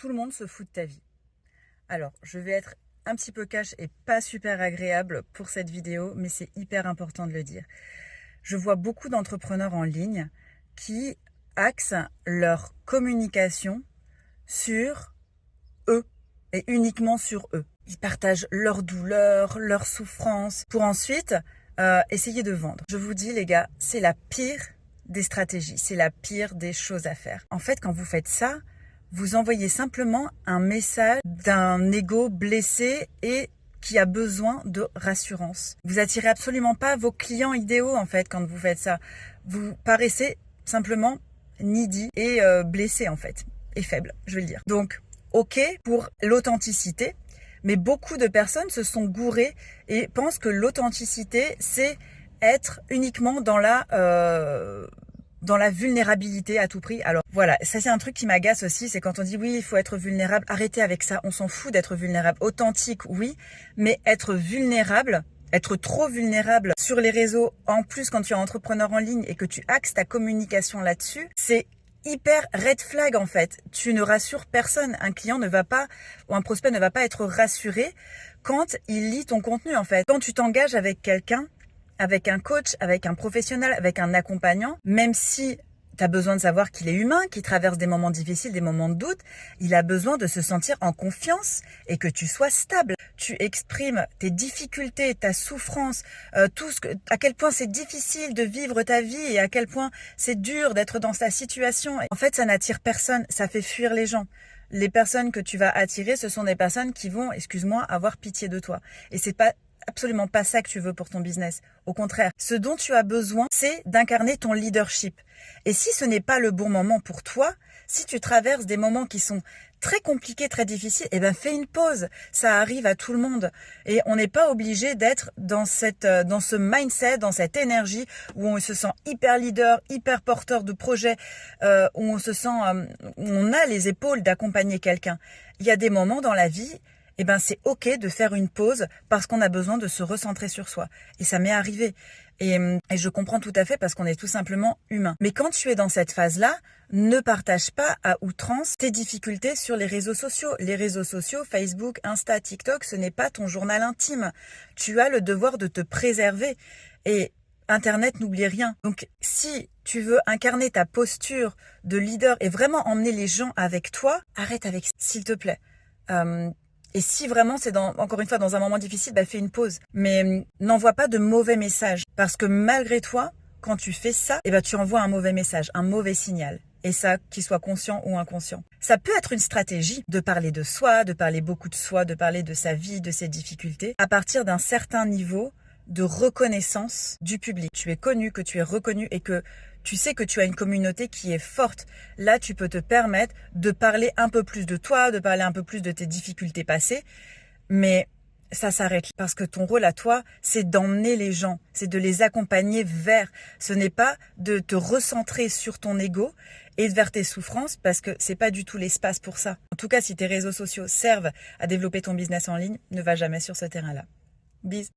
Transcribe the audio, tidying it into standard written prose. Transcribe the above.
tout le monde se fout de ta vie. Alors, je vais être un petit peu cash et pas super agréable pour cette vidéo, mais c'est hyper important de le dire. Je vois beaucoup d'entrepreneurs en ligne qui axent leur communication sur eux et uniquement sur eux. Ils partagent leurs douleurs, leurs souffrances pour ensuite essayer de vendre. Je vous dis les gars, c'est la pire des stratégies, c'est la pire des choses à faire. En fait, quand vous faites ça, vous envoyez simplement un message d'un ego blessé et qui a besoin de rassurance. Vous attirez absolument pas vos clients idéaux en fait quand vous faites ça. Vous paraissez simplement needy et blessé en fait, et faible, je vais le dire. Donc, ok pour l'authenticité, mais beaucoup de personnes se sont gourées et pensent que l'authenticité, c'est être uniquement dans la vulnérabilité à tout prix. Alors voilà, ça c'est un truc qui m'agace aussi, c'est quand on dit oui, il faut être vulnérable, arrêtez avec ça, on s'en fout d'être vulnérable. Authentique, oui, mais être vulnérable, être trop vulnérable sur les réseaux, en plus quand tu es entrepreneur en ligne et que tu axes ta communication là-dessus, c'est hyper red flag en fait. Tu ne rassures personne. Un client ne va pas, ou un prospect ne va pas être rassuré quand il lit ton contenu en fait. Quand tu t'engages avec quelqu'un, avec un coach, avec un professionnel, avec un accompagnant, même si tu as besoin de savoir qu'il est humain, qu'il traverse des moments difficiles, des moments de doute, il a besoin de se sentir en confiance et que tu sois stable. Tu exprimes tes difficultés, ta souffrance, à quel point c'est difficile de vivre ta vie et à quel point c'est dur d'être dans ta situation. En fait, ça n'attire personne, ça fait fuir les gens. Les personnes que tu vas attirer, ce sont des personnes qui vont, excuse-moi, avoir pitié de toi. Et c'est pas absolument pas ça que tu veux pour ton business. Au contraire, ce dont tu as besoin, c'est d'incarner ton leadership. Et si ce n'est pas le bon moment pour toi, si tu traverses des moments qui sont très compliqués, très difficiles, eh ben fais une pause. Ça arrive à tout le monde. Et on n'est pas obligé d'être dans ce mindset, dans cette énergie où on se sent hyper leader, hyper porteur de projet, où on se sent, où on a les épaules d'accompagner quelqu'un. Il y a des moments dans la vie, eh ben c'est ok de faire une pause parce qu'on a besoin de se recentrer sur soi. Et ça m'est arrivé. Et je comprends tout à fait parce qu'on est tout simplement humain. Mais quand tu es dans cette phase-là, ne partage pas à outrance tes difficultés sur les réseaux sociaux. Les réseaux sociaux, Facebook, Insta, TikTok, ce n'est pas ton journal intime. Tu as le devoir de te préserver. Et Internet n'oublie rien. Donc si tu veux incarner ta posture de leader et vraiment emmener les gens avec toi, arrête avec ça, s'il te plaît. Et si vraiment c'est encore une fois dans un moment difficile, fais une pause. Mais n'envoie pas de mauvais messages. Parce que malgré toi, quand tu fais ça, tu envoies un mauvais message, un mauvais signal. Et ça, qu'il soit conscient ou inconscient. Ça peut être une stratégie de parler de soi, de parler beaucoup de soi, de parler de sa vie, de ses difficultés, à partir d'un certain niveau de reconnaissance du public. Tu es connu, que tu es reconnu et que tu sais que tu as une communauté qui est forte. Là, tu peux te permettre de parler un peu plus de toi, de parler un peu plus de tes difficultés passées, mais ça s'arrête parce que ton rôle à toi, c'est d'emmener les gens, c'est de les accompagner vers. Ce n'est pas de te recentrer sur ton ego et vers tes souffrances parce que c'est pas du tout l'espace pour ça. En tout cas, si tes réseaux sociaux servent à développer ton business en ligne, ne va jamais sur ce terrain-là. Bisous.